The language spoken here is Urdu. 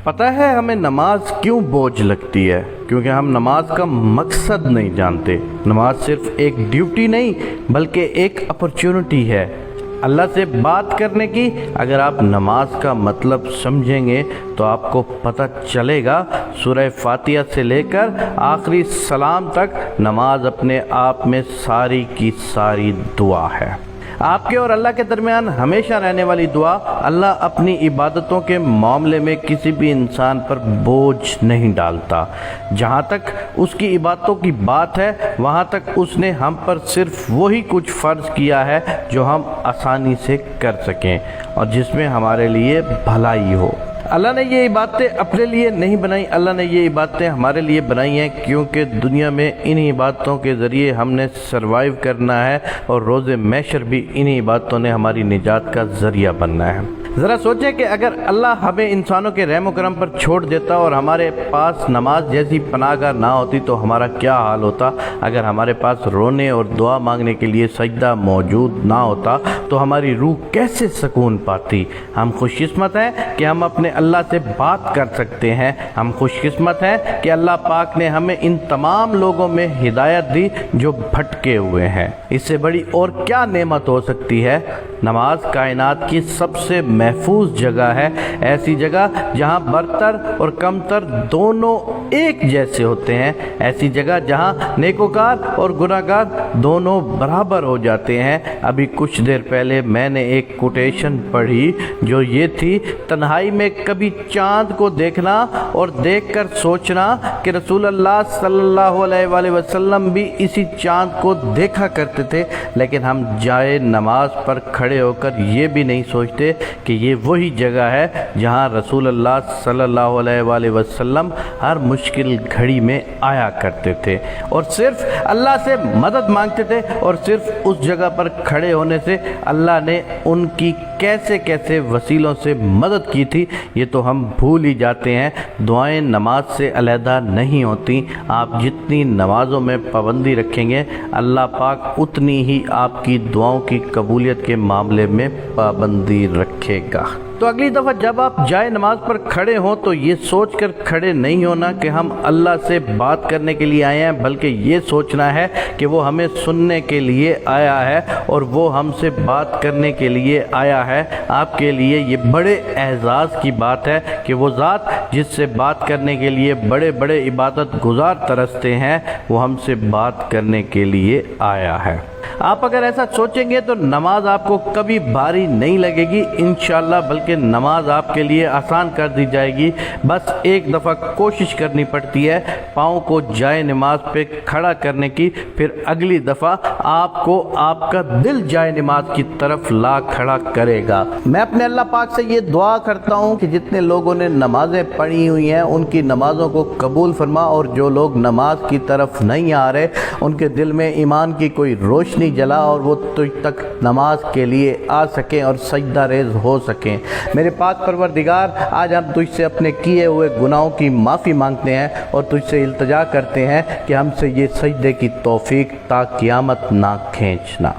پتہ ہے ہمیں نماز کیوں بوجھ لگتی ہے؟ کیونکہ ہم نماز کا مقصد نہیں جانتے۔ نماز صرف ایک ڈیوٹی نہیں بلکہ ایک اپرچونٹی ہے اللہ سے بات کرنے کی۔ اگر آپ نماز کا مطلب سمجھیں گے تو آپ کو پتہ چلے گا سورہ فاتحہ سے لے کر آخری سلام تک نماز اپنے آپ میں ساری کی ساری دعا ہے، آپ کے اور اللہ کے درمیان ہمیشہ رہنے والی دعا۔ اللہ اپنی عبادتوں کے معاملے میں کسی بھی انسان پر بوجھ نہیں ڈالتا۔ جہاں تک اس کی عبادتوں کی بات ہے وہاں تک اس نے ہم پر صرف وہی کچھ فرض کیا ہے جو ہم آسانی سے کر سکیں اور جس میں ہمارے لیے بھلائی ہو۔ اللہ نے یہ عبادتیں اپنے لیے نہیں بنائی، اللہ نے یہ عبادتیں ہمارے لیے بنائی ہیں کیونکہ دنیا میں انہی عبادتوں کے ذریعے ہم نے سروائیو کرنا ہے اور روز محشر بھی انہی عبادتوں نے ہماری نجات کا ذریعہ بننا ہے۔ ذرا سوچیں کہ اگر اللہ ہمیں انسانوں کے رحم و کرم پر چھوڑ دیتا اور ہمارے پاس نماز جیسی پناہ گاہ نہ ہوتی تو ہمارا کیا حال ہوتا؟ اگر ہمارے پاس رونے اور دعا مانگنے کے لیے سجدہ موجود نہ ہوتا تو ہماری روح کیسے سکون پاتی؟ ہم خوش قسمت ہیں کہ ہم اپنے اللہ سے بات کر سکتے ہیں۔ ہم خوش قسمت ہیں کہ اللہ پاک نے ہمیں ان تمام لوگوں میں ہدایت دی جو بھٹکے ہوئے ہیں۔ اس سے بڑی اور کیا نعمت ہو سکتی ہے؟ نماز کائنات کی سب سے محفوظ جگہ ہے، ایسی جگہ جہاں برتر اور کمتر دونوں ایک جیسے ہوتے ہیں، ایسی جگہ جہاں نیکوکار اور گناہگار دونوں برابر ہو جاتے ہیں۔ ابھی کچھ دیر پہلے میں نے ایک کوٹیشن پڑھی جو یہ تھی، تنہائی میں کبھی چاند کو دیکھنا اور دیکھ کر سوچنا کہ رسول اللہ صلی اللہ علیہ وآلہ وسلم بھی اسی چاند کو دیکھا کرتے تھے، لیکن ہم جائے نماز پر کھڑے ہو کر یہ بھی نہیں سوچتے کہ یہ وہی جگہ ہے جہاں رسول اللہ صلی اللہ علیہ وآلہ وسلم ہر مشکل گھڑی میں آیا کرتے تھے اور صرف اللہ سے مدد مانگتے تھے، اور صرف اس جگہ پر کھڑے ہونے سے اللہ نے ان کی کیسے کیسے وسیلوں سے مدد کی تھی یہ تو ہم بھول ہی جاتے ہیں۔ دعائیں نماز سے علیحدہ نہیں ہوتی، آپ جتنی نمازوں میں پابندی رکھیں گے اللہ پاک اتنی ہی آپ کی دعاؤں کی قبولیت کے معاملے میں پابندی رکھے گا۔ تو اگلی دفعہ جب آپ جائے نماز پر کھڑے ہوں تو یہ سوچ کر کھڑے نہیں ہونا کہ ہم اللہ سے بات کرنے کے لیے آئے ہیں، بلکہ یہ سوچنا ہے کہ وہ ہمیں سننے کے لیے آیا ہے اور وہ ہم سے بات کرنے کے لیے آیا ہے۔ آپ کے لیے یہ بڑے اعزاز کی بات ہے کہ وہ ذات جس سے بات کرنے کے لیے بڑے بڑے عبادت گزار ترستے ہیں وہ ہم سے بات کرنے کے لیے آیا ہے۔ آپ اگر ایسا سوچیں گے تو نماز آپ کو کبھی بھاری نہیں لگے گی انشاءاللہ، بلکہ نماز آپ کے لیے آسان کر دی جائے گی۔ بس ایک دفعہ کوشش کرنی پڑتی ہے پاؤں کو جائے نماز پہ کھڑا کرنے کی، پھر اگلی دفعہ آپ کو آپ کا دل جائے نماز کی طرف لا کھڑا کرے گا۔ میں اپنے اللہ پاک سے یہ دعا کرتا ہوں کہ جتنے لوگوں نے نمازیں پڑھی ہوئی ہیں ان کی نمازوں کو قبول فرما، اور جو لوگ نماز کی طرف نہیں آ رہے ان کے دل میں ایمان کی کوئی روشنی جلا اور وہ تجھ تک نماز کے لیے آ سکیں اور سجدہ ریز ہو سکیں۔ میرے پاک پروردگار، آج ہم تجھ سے اپنے کیے ہوئے گناہوں کی معافی مانگتے ہیں اور تجھ سے التجا کرتے ہیں کہ ہم سے یہ سجدے کی توفیق تا قیامت نہ کھینچنا۔